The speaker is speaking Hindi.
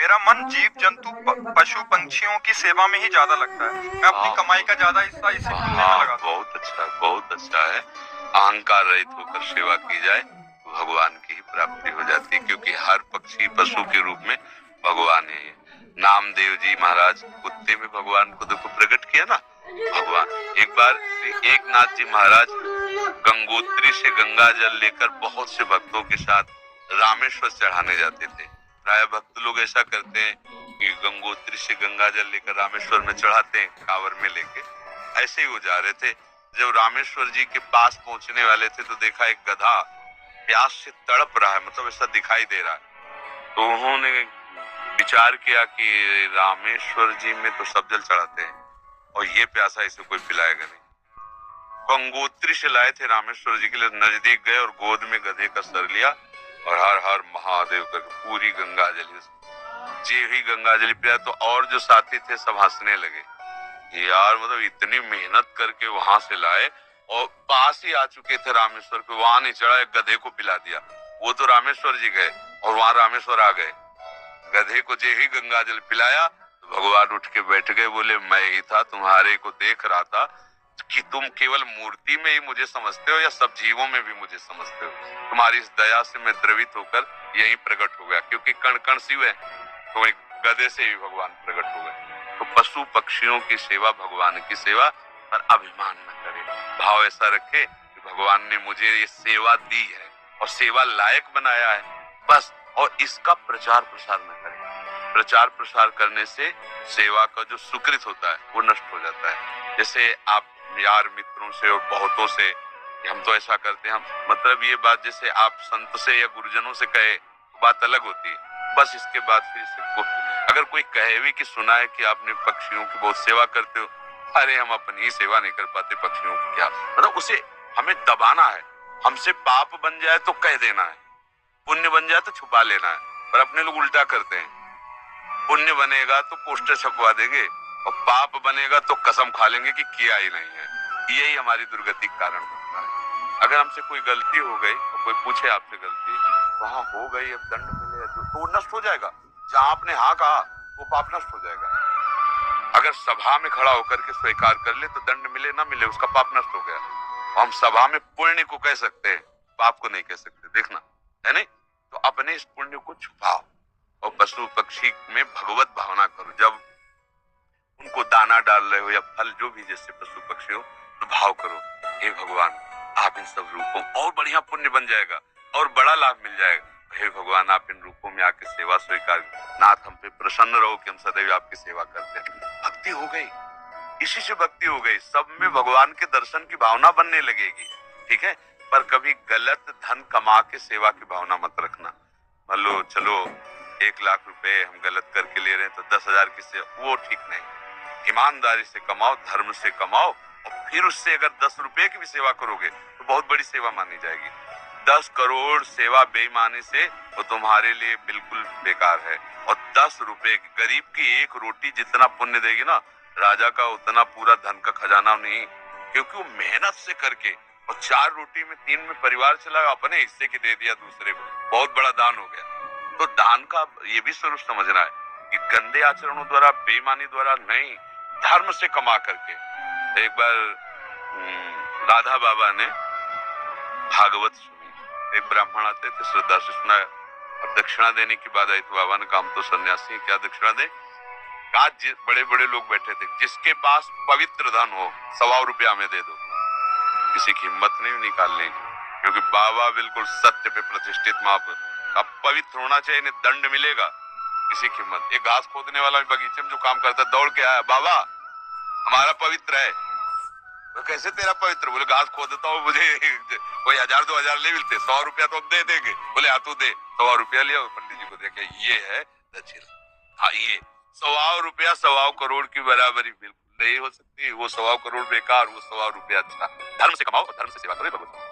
मेरा मन जीव जंतु पशु पंछियों की सेवा में ही ज्यादा लगता है। मैं अपनी कमाई का ज्यादा हिस्सा इसी पुण्य में हाँ, लगाता हूँ। बहुत अच्छा है। अहंकार रहित होकर सेवा की जाए तो भगवान की ही प्राप्ति हो जाती है, क्योंकि हर पक्षी पशु के रूप में भगवान है। नामदेव जी महाराज कुत्ते में भगवान को देखो प्रकट किया ना भगवान। एक बार श्री एकनाथ जी महाराज गंगोत्री से गंगा जल लेकर बहुत से भक्तों के साथ रामेश्वर चढ़ाने जाते थे। प्राय भक्त लोग ऐसा करते हैं कि गंगोत्री से गंगा जल लेकर रामेश्वर में चढ़ाते हैं कांवर में लेके। ऐसे ही वो जा रहे थे। जब रामेश्वर जी के पास पहुंचने वाले थे तो देखा एक गधा प्यास से तड़प रहा है, मतलब ऐसा दिखाई दे रहा है। तो उन्होंने विचार किया कि रामेश्वर जी में तो सब जल चढ़ाते हैं और ये प्यासा इसे कोई पिलाएगा नहीं। गंगोत्री से लाए थे रामेश्वर जी के लिए, नजदीक गए और गोद में गधे का सर लिया और हर हर महादेव करके पूरी गंगा जली जी हुई गंगा जली पिया। तो और जो साथी थे सब हंसने लगे, यार मतलब इतनी मेहनत करके वहां से लाए और पास ही आ चुके थे रामेश्वर के, वहां नहीं चढ़ा, एक गधे को पिला दिया। वो तो रामेश्वर जी गए और वहां रामेश्वर आ गए। गधे को जे ही गंगा जल पिलाया तो भगवान उठ के बैठ गए, बोले मैं ही था, तुम्हारे को देख रहा था कि तुम केवल मूर्ति में ही मुझे समझते हो या सब जीवों में भी मुझे समझते हो। तुम्हारी इस दया से मैं द्रवित होकर यही प्रकट हो गया, क्योंकि कण कण शिव है तो एक गधे से ही भगवान प्रकट हो गए। तो पशु पक्षियों की सेवा भगवान की सेवा, पर अभिमान न करे, भाव ऐसा रखे कि भगवान ने मुझे ये सेवा दी है और सेवा लायक बनाया है बस, और इसका प्रचार प्रसार न करे। प्रचार प्रसार करने से सेवा का जो सुकृत होता है वो नष्ट हो जाता है। जैसे आप यार मित्रों से और बहुतों से हम तो ऐसा करते हैं, हम मतलब ये बात जैसे आप संत से या गुरुजनों से कहे बात अलग होती है, बस इसके बाद फिर अगर कोई कहे भी कि सुना है कि आपने पक्षियों की बहुत सेवा करते हो, अरे हम अपनी ही सेवा नहीं कर पाते पक्षियों की क्या, मतलब उसे हमें दबाना है। हमसे पाप बन जाए तो कह देना है, पुण्य बन जाए तो छुपा लेना है, पर अपने लोग उल्टा करते हैं। पुण्य बनेगा तो पोस्टर छपवा देंगे और पाप बनेगा तो कसम खा लेंगे कि किया ही नहीं है। यही हमारी दुर्गति का कारण बनता है। अगर हमसे कोई गलती हो गई और कोई पूछे आपसे गलती वहां हो गई, अब दंड मिले तो वो नष्ट हो जाएगा। जहां आपने हाँ कहा वो पाप नष्ट हो जाएगा। अगर सभा में खड़ा होकर के स्वीकार कर ले तो दंड मिले ना मिले उसका पाप नष्ट हो गया। हम सभा में पुण्य को कह सकते हैं, पाप को नहीं कह सकते, देखना है नहीं। तो अपने इस पुण्य को छुपाओ और पशु पक्षी में भगवत भावना करो। जब उनको दाना डाल रहे हो या फल जो भी जैसे पशु पक्षी हो तो भाव करो, हे भगवान आप इन सब रूपों, और बढ़िया पुण्य बन जाएगा और बड़ा लाभ मिल जाएगा। हे भगवान आप इन रूपों में आके सेवा स्वीकार, नाथ हम पे प्रसन्न रहो कि हम सदैव आपकी सेवा करते हैं। भक्ति हो गई, इसी से भक्ति हो गई। सब में भगवान के दर्शन की भावना बनने लगेगी, ठीक है। पर कभी गलत धन कमा के सेवा की भावना मत रखना। मान लो चलो 1 लाख रुपए हम गलत करके ले रहे हैं तो 10,000 की सेवा, वो ठीक नहीं। ईमानदारी से कमाओ, धर्म से कमाओ और फिर उससे अगर 10 रुपए की भी सेवा करोगे तो बहुत बड़ी सेवा मानी जाएगी। 10 करोड़ सेवा बेईमानी से वो तुम्हारे लिए बिल्कुल बेकार है। और 10 रुपए गरीब की एक रोटी जितना पुण्य देगी ना, राजा का उतना पूरा धन का खजाना नहीं, क्योंकि वो मेहनत से करके और 4 रोटी में 3 में परिवार चलाया, अपने हिस्से की दे दिया दूसरे को, बहुत बड़ा दान हो गया। तो दान का ये भी स्वरूप समझना है कि गंदे आचरणों द्वारा, बेईमानी द्वारा नहीं, धर्म से कमा करके। एक बार राधा बाबा ने भागवत सुनी, एक ब्राह्मण आते थे श्रद्धा से सुना, अब दक्षिणा देने की बात आई तो बाबा ने कहा हम तो सन्यासी क्या दक्षिणा दे। आज बड़े बड़े लोग बैठे थे, जिसके पास पवित्र धन हो 125 रुपया में दे दो, किसी की हिम्मत नहीं निकालने की, क्योंकि बाबा बिल्कुल सत्य पे प्रतिष्ठित महापुरुष। अब पवित्र होना चाहिए, नहीं दंड मिलेगा, किसी की हिम्मत। एक घास खोदने वाला बगीचे में जो काम करता है दौड़ के आया, बाबा हमारा पवित्र है। वो कैसे तेरा पवित्र? बोले घास खोदता हूँ, मुझे कोई 1000-2000 ले मिलते, 100 रुपया तो हम दे देंगे। बोले हाँ तू दे। 100 रुपया लिया, पंडित जी को देखे, ये है दक्षिणा। हाँ ये 125 रुपया 125 करोड़ की बराबरी बिल्कुल नहीं हो सकती। वो 125 करोड़ बेकार, वो 125 रुपया अच्छा। धर्म से कमाओ और धर्म से सेवा करो भगवान।